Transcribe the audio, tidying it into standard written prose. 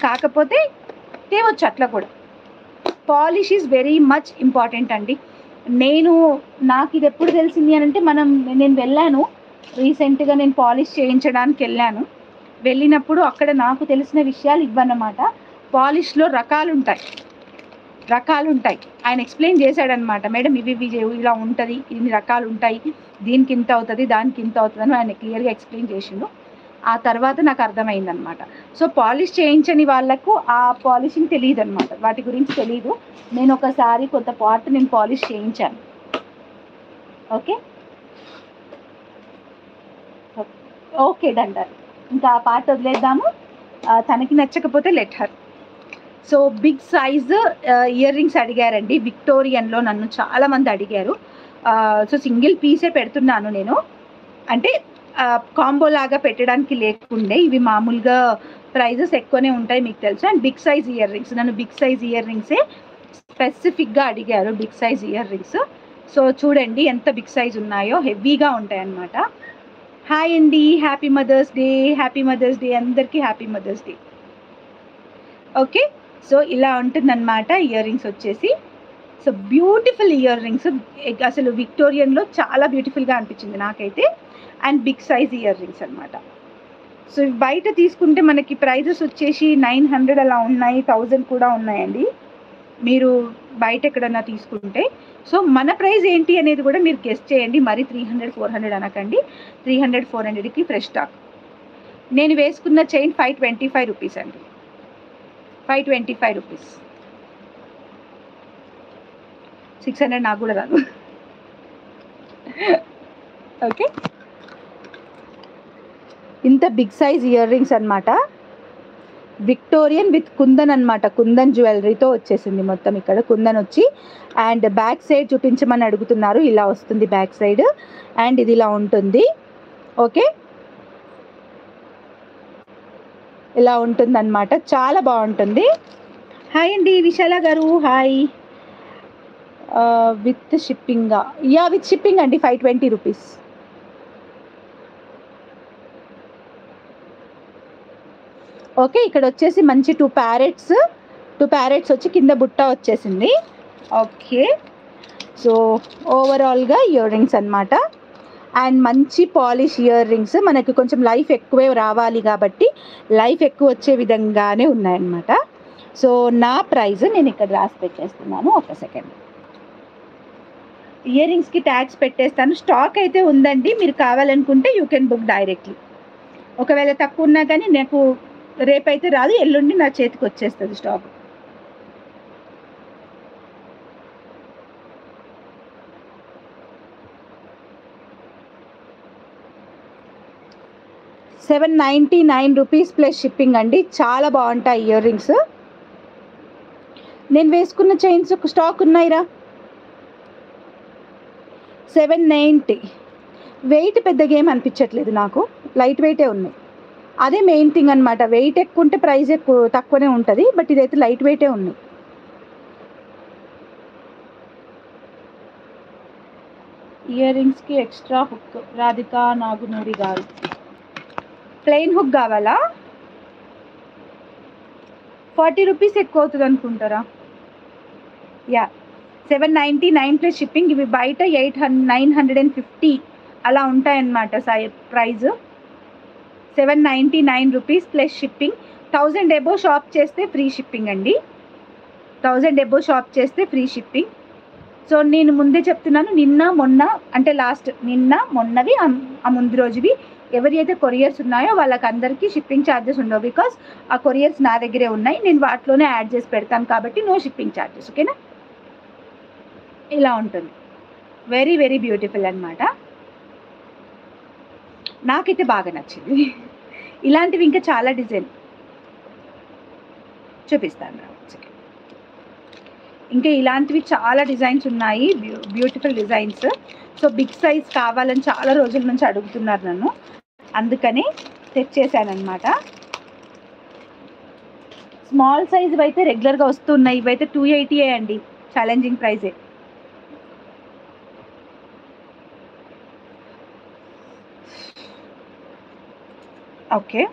కాకపోతే తేవచ్చు అట్లా కూడా. Polish is very much important అండి. నాకు ఇది ఎప్పుడు తెలిసింది అని అంటే, నేను వెళ్ళాను రీసెంట్గా, నేను పాలిష్ చేయించడానికి వెళ్ళినప్పుడు అక్కడ నాకు తెలిసిన విషయాలు ఇవ్వన్నమాట. పాలిష్లో రకాలు ఉంటాయి. ఆయన ఎక్స్ప్లెయిన్ చేశాడనమాట. మేడం ఇవి ఇలా ఉంటుంది, ఇన్ని రకాలు ఉంటాయి, దీనికి ఇంత అవుతుంది, దానికి ఇంత అవుతుంది అని ఆయన క్లియర్గా ఎక్స్ప్లెయిన్ చేసిండు. ఆ తర్వాత నాకు అర్థమైందనమాట. సో పాలిష్ చేయించని వాళ్ళకు ఆ పాలిషింగ్ తెలియదు అనమాట, వాటి గురించి తెలియదు. నేను ఒకసారి కొంత పార్ట్ నేను పాలిష్ చేయించాను. ఓకే దండాలి. ఇంకా ఆ పార్ట్ వదిలేద్దాము. తనకి నచ్చకపోతే let her. So big size ear rings అడిగారండి విక్టోరియన్లో, నన్ను చాలామంది అడిగారు. సో సింగిల్ పీసే పెడుతున్నాను నేను, అంటే కాంబో లాగా పెట్టడానికి లేకుండే. ఇవి మామూలుగా ప్రైజెస్ ఎక్కువనే ఉంటాయి మీకు తెలుసు. And big size ear rings, నన్ను బిగ్ సైజ్ ఇయర్ రింగ్సే స్పెసిఫిక్గా అడిగారు, big size ear rings. So చూడండి ఎంత బిగ్ సైజ్ ఉన్నాయో, హెవీగా ఉంటాయి అన్నమాట. హాయ్ అండి, హ్యాపీ మదర్స్ డే అందరికీ happy mother's day. Okay, so ఇలా ఉంటుందన్నమాట ఇయర్ రింగ్స్ వచ్చేసి. సో బ్యూటిఫుల్ ఇయర్ రింగ్స్, అసలు విక్టోరియన్లో చాలా బ్యూటిఫుల్గా అనిపించింది నాకైతే. And big size ear rings అనమాట. సో బయట తీసుకుంటే మనకి ప్రైజెస్ వచ్చేసి 900 అలా ఉన్నాయి, 1000 కూడా ఉన్నాయండి మీరు బయట ఎక్కడన్నా తీసుకుంటే. సో మన ప్రైస్ ఏంటి అనేది కూడా మీరు గెస్ చేయండి. మరి 300-400 అనకండి, 300-400కి ఫ్రెష్ స్టాక్. నేను వేసుకున్న చైన్ 525 రూపీస్ అండి, 525 రూపీస్. 600 నాకు కూడా రాదు. ఓకే, ఇంత బిగ్ సైజ్ ఇయర్ రింగ్స్ అనమాట. విక్టోరియన్ విత్ కుందన్ అనమాట, కుందన్ జ్యువెలరీతో వచ్చేసింది మొత్తం. ఇక్కడ కుందన్ వచ్చి, అండ్ బ్యాక్ సైడ్ చూపించమని అడుగుతున్నారు. ఇలా వస్తుంది బ్యాక్ సైడ్, అండ్ ఇది ఇలా ఉంటుంది. ఓకే, ఇలా ఉంటుంది అనమాట, చాలా బాగుంటుంది. హాయ్ అండి విశాల గారు, హాయ్. విత్ షిప్పింగా? యా, విత్ షిప్పింగ్ అండి, 520 రూపీస్. ఓకే, ఇక్కడ వచ్చేసి మంచి 2 ప్యారెట్స్ వచ్చి కింద బుట్ట వచ్చేసింది. ఓకే, సో ఓవరాల్గా ఇయర్ రింగ్స్ అనమాట. అండ్ మంచి పాలిష్ ఇయర్ రింగ్స్, మనకి కొంచెం లైఫ్ ఎక్కువే రావాలి కాబట్టి లైఫ్ ఎక్కువ వచ్చే విధంగానే ఉన్నాయన్నమాట. సో నా ప్రైస్ నేను ఇక్కడ రాసి పెట్టేస్తున్నాను, ఒక సెకండ్. ఇయర్ రింగ్స్కి ట్యాగ్స్ పెట్టేస్తాను. స్టాక్ అయితే ఉందండి, మీరు కావాలనుకుంటే యూ కెన్ బుక్ డైరెక్ట్లీ. ఒకవేళ తక్కువ ఉన్నా కానీ నాకు రేపైతే రాదు, ఎల్లుండి నా చేతికి వచ్చేస్తుంది స్టాక్. ₹799 ప్లస్ షిప్పింగ్ అండి, చాలా బాగుంటాయి ఇయర్ రింగ్స్. నేను వేసుకున్న చైన్స్ స్టాక్ ఉన్నాయిరా. 790. వెయిట్ పెద్దగా ఏం అనిపించట్లేదు నాకు, లైట్ వెయిటే ఉన్నాయి. అదే మెయిన్ థింగ్ అనమాట. వెయిట్ ఎక్కువ ఉంటే ప్రైస్ తక్కువనే ఉంటుంది, బట్ ఇదైతే లైట్ వెయిటే ఉన్నాయి. ఇయర్ రింగ్స్కి ఎక్స్ట్రా హుక్, రాధికా నాగునూరి గారు. ప్లెయిన్ హుక్ కావాలా? 40 రూపీస్ ఎక్కువ అవుతుంది అనుకుంటారా? Yeah, 799 plus shipping. ఇవి బయట 950 అలా ఉంటాయన్నమాట price. 799 rupees plus shipping. 1000 above shop చేస్తే ఫ్రీ షిప్పింగ్ అండి, 1000 ఎబో షాప్ చేస్తే ఫ్రీ షిప్పింగ్. సో నేను ముందే చెప్తున్నాను, నిన్న మొన్న అంటే నిన్న మొన్నవి ఆ ముందు రోజువి ఎవరి అయితే కొరియర్స్ ఉన్నాయో వాళ్ళకందరికీ షిప్పింగ్ ఛార్జెస్ ఉండవు. బికాస్ ఆ కొరియర్స్ నా దగ్గరే ఉన్నాయి, నేను వాటిలోనే యాడ్ చేసి పెడతాను కాబట్టి నో షిప్పింగ్ ఛార్జెస్. ఓకేనా? ఇలా ఉంటుంది, వెరీ వెరీ బ్యూటిఫుల్ అనమాట. నాకైతే బాగా నచ్చింది. ఇలాంటివి ఇంకా చాలా డిజైన్ చూపిస్తాను, ఇంకా ఇలాంటివి చాలా డిజైన్స్ ఉన్నాయి, beautiful designs. So big size కావాలని చాలా రోజుల నుంచి అడుగుతున్నారు నన్ను, అందుకని తెచ్చేసానమాట. స్మాల్ సైజ్ అయితే రెగ్యులర్గా వస్తున్నాయి, ఇవైతే 280 అండి, ఛాలెంజింగ్ ప్రైజే. ఓకే,